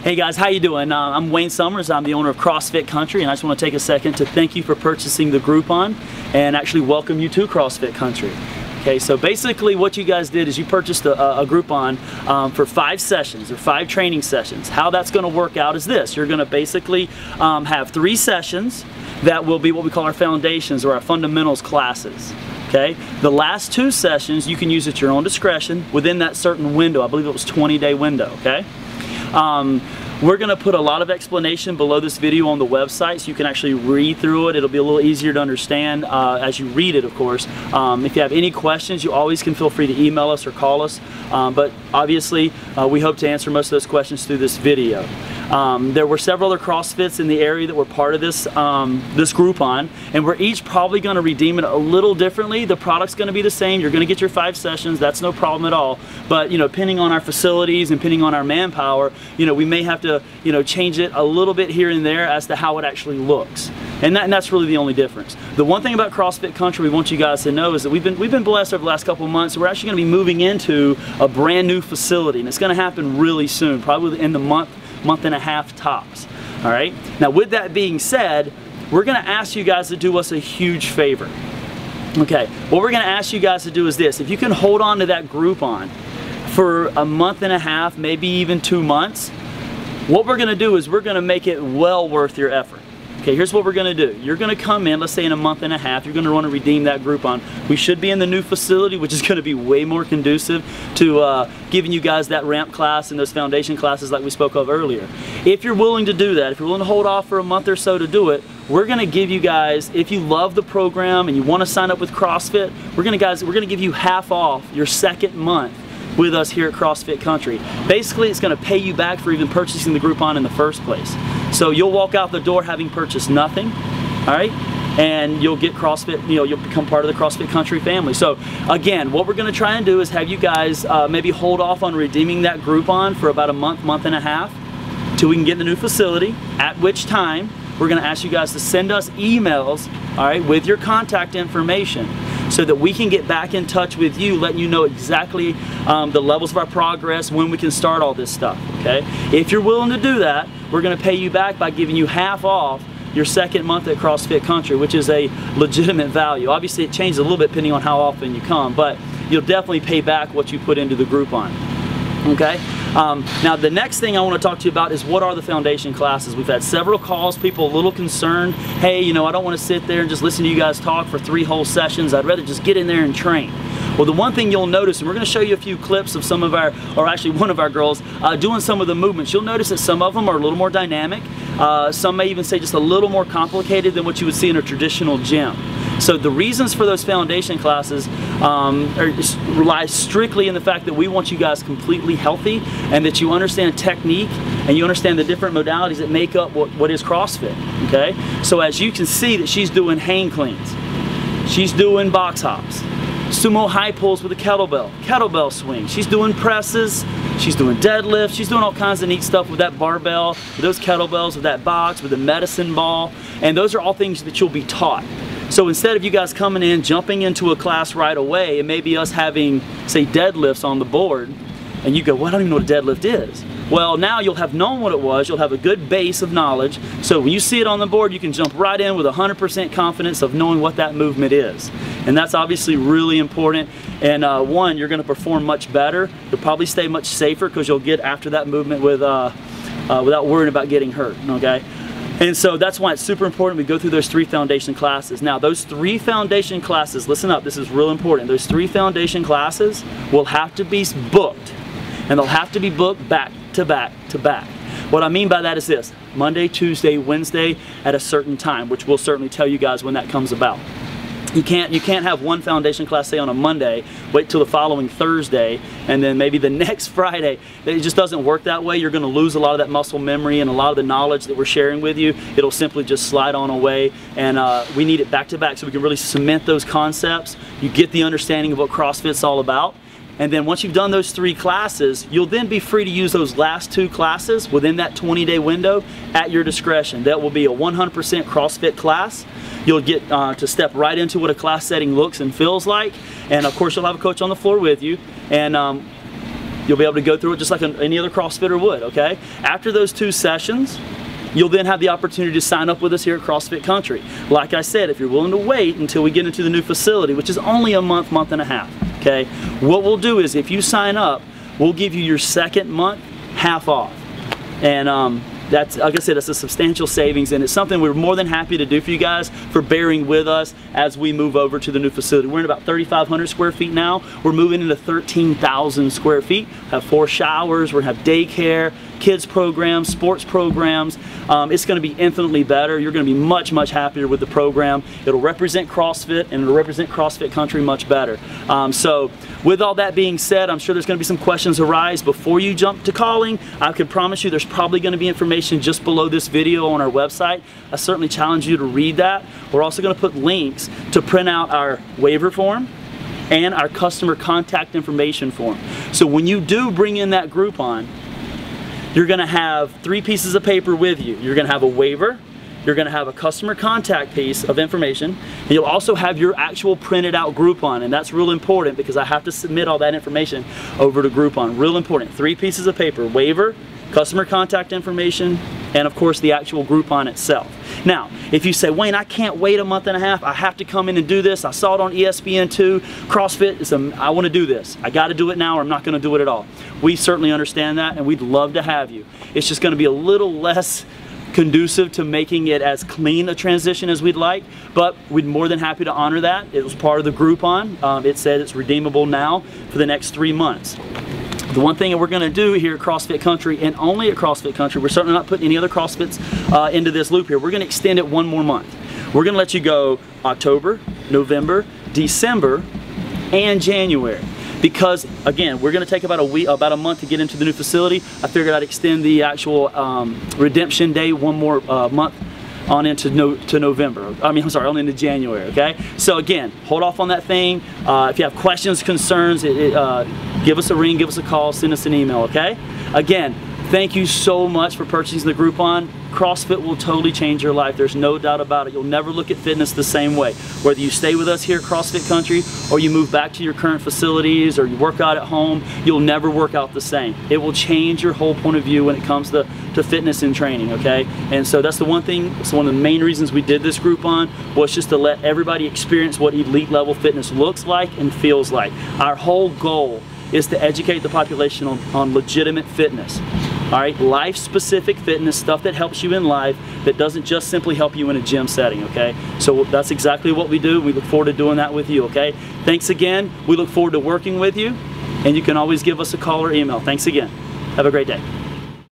Hey guys, how you doing? I'm Wayne Summers. I'm the owner of CrossFit Country, and I just want to take a second to thank you for purchasing the Groupon and actually welcome you to CrossFit Country. Okay, so basically what you guys did is you purchased a Groupon for 5 sessions or 5 training sessions. How that's going to work out is this. You're going to basically have 3 sessions that will be what we call our foundations or our fundamentals classes. Okay, the last 2 sessions you can use at your own discretion within that certain window. I believe it was 20-day window. Okay. We're going to put a lot of explanation below this video on the website so you can actually read through it. It'll be a little easier to understand as you read it, of course. If you have any questions, you always can feel free to email us or call us. But obviously, we hope to answer most of those questions through this video. There were several other CrossFits in the area that were part of this Groupon, and we're each probably going to redeem it a little differently. The product's going to be the same. You're going to get your 5 sessions. That's no problem at all. But depending on our facilities and depending on our manpower, we may have to change it a little bit here and there as to how it actually looks. And that's really the only difference. The one thing about CrossFit Country we want you guys to know is that we've been blessed over the last couple of months. We're actually going to be moving into a brand new facility, and it's going to happen really soon, probably in the month and a half tops. All right. Now, with that being said, we're going to ask you guys to do us a huge favor. Okay. What we're going to ask you guys to do is this: if you can hold on to that Groupon for a month and a half, maybe even 2 months, what we're going to do is we're going to make it well worth your effort. Okay, here's what we're going to do. You're going to come in, let's say in a month and a half, you're going to want to redeem that Groupon. We should be in the new facility, which is going to be way more conducive to giving you guys that ramp class and those foundation classes like we spoke of earlier. If you're willing to do that, if you're willing to hold off for a month or so to do it, we're going to give you guys, if you love the program and you want to sign up with CrossFit, we're going to give you half off your second month with us here at CrossFit Country. Basically, it's going to pay you back for even purchasing the Groupon in the first place. So you'll walk out the door having purchased nothing, all right? And you'll get CrossFit, you'll become part of the CrossFit Country family. So again, what we're going to try and do is have you guys maybe hold off on redeeming that Groupon for about a month and a half till we can get in the new facility, at which time we're going to ask you guys to send us emails, all right, with your contact information, so that we can get back in touch with you, letting you know exactly the levels of our progress, when we can start all this stuff, okay? If you're willing to do that, we're going to pay you back by giving you half off your second month at CrossFit Country, which is a legitimate value. Obviously, it changes a little bit depending on how often you come, but you'll definitely pay back what you put into the Groupon, okay? Now, the next thing I want to talk to you about is what are the foundation classes. We've had several calls, people a little concerned. Hey, I don't want to sit there and just listen to you guys talk for 3 whole sessions. I'd rather just get in there and train. Well, the one thing you'll notice, and we're going to show you a few clips of some of our, or actually one of our girls, doing some of the movements. You'll notice that some of them are a little more dynamic. Some may even say just a little more complicated than what you would see in a traditional gym. So the reasons for those foundation classes rely strictly in the fact that we want you guys completely healthy and that you understand technique and you understand the different modalities that make up what is CrossFit, okay? So as you can see that she's doing hang cleans, she's doing box hops, sumo high pulls with a kettlebell swing, she's doing presses, she's doing deadlifts, she's doing all kinds of neat stuff with that barbell, with those kettlebells, with that box, with the medicine ball, and those are all things that you'll be taught. So instead of you guys coming in, jumping into a class right away, and maybe us having, say, deadlifts on the board, and you go, well, I don't even know what a deadlift is. Well, now you'll have known what it was, you'll have a good base of knowledge, so when you see it on the board, you can jump right in with 100% confidence of knowing what that movement is. And that's obviously really important, and one, you're going to perform much better, you'll probably stay much safer because you'll get after that movement without worrying about getting hurt, okay? And so that's why it's super important we go through those 3 foundation classes. Now, those 3 foundation classes, listen up, this is real important. Those 3 foundation classes will have to be booked, and they'll have to be booked back to back to back. What I mean by that is this: Monday, Tuesday, Wednesday at a certain time, which we'll certainly tell you guys when that comes about. You can't have one foundation class, say on a Monday, wait till the following Thursday, and then maybe the next Friday. It just doesn't work that way. You're going to lose a lot of that muscle memory and a lot of the knowledge that we're sharing with you. It'll simply just slide on away, and we need it back to back so we can really cement those concepts. You get the understanding of what CrossFit's all about. And then once you've done those 3 classes, you'll then be free to use those last 2 classes within that 20-day window at your discretion. That will be a 100% CrossFit class. You'll get to step right into what a class setting looks and feels like. And of course, you'll have a coach on the floor with you. And You'll be able to go through it just like any other CrossFitter would, okay? After those 2 sessions, you'll then have the opportunity to sign up with us here at CrossFit Country. Like I said, if you're willing to wait until we get into the new facility, which is only a month, month and a half, okay? What we'll do is if you sign up, we'll give you your second month half off. And that's, like I said, it's a substantial savings, and it's something we're more than happy to do for you guys for bearing with us as we move over to the new facility. We're in about 3,500 square feet now. We're moving into 13,000 square feet. Have 4 showers. We're gonna have daycare, kids programs, sports programs. It's going to be infinitely better. You're going to be much, much happier with the program. It'll represent CrossFit, and it'll represent CrossFit Country much better. So with all that being said, I'm sure there's going to be some questions arise before you jump to calling. I can promise you there's probably going to be information just below this video on our website. I certainly challenge you to read that. We're also going to put links to print out our waiver form and our customer contact information form. So when you do bring in that Groupon, you're going to have 3 pieces of paper with you. You're going to have a waiver, you're going to have a customer contact piece of information, and you'll also have your actual printed out Groupon, and that's real important because I have to submit all that information over to Groupon. Real important. 3 pieces of paper: waiver, customer contact information, and of course the actual Groupon itself. Now, if you say, Wayne, I can't wait a month and a half, I have to come in and do this, I saw it on ESPN2, CrossFit, I want to do this, I got to do it now or I'm not going to do it at all. We certainly understand that, and we'd love to have you. It's just going to be a little less conducive to making it as clean a transition as we'd like, but we'd more than happy to honor that. It was part of the Groupon. It said it's redeemable now for the next 3 months. The one thing that we're going to do here at CrossFit Country, and only at CrossFit Country, we're certainly not putting any other CrossFits into this loop here. We're going to extend it 1 more month. We're going to let you go October, November, December, and January. Because again, we're going to take about a month to get into the new facility. I figured I'd extend the actual redemption day 1 more month on into November. I'm sorry, on into January, okay? So again, hold off on that thing. If you have questions, concerns, give us a ring, give us a call, send us an email, okay? Again, thank you so much for purchasing the Groupon. CrossFit will totally change your life. There's no doubt about it. You'll never look at fitness the same way. Whether you stay with us here at CrossFit Country or you move back to your current facilities or you work out at home, you'll never work out the same. It will change your whole point of view when it comes to fitness and training, okay? And so that's the one thing, it's one of the main reasons we did this Groupon, was just to let everybody experience what elite level fitness looks like and feels like. Our whole goal is to educate the population on legitimate fitness. All right, life-specific fitness, stuff that helps you in life, that doesn't just simply help you in a gym setting, okay? So that's exactly what we do. We look forward to doing that with you, okay? Thanks again. We look forward to working with you, and you can always give us a call or email. Thanks again. Have a great day.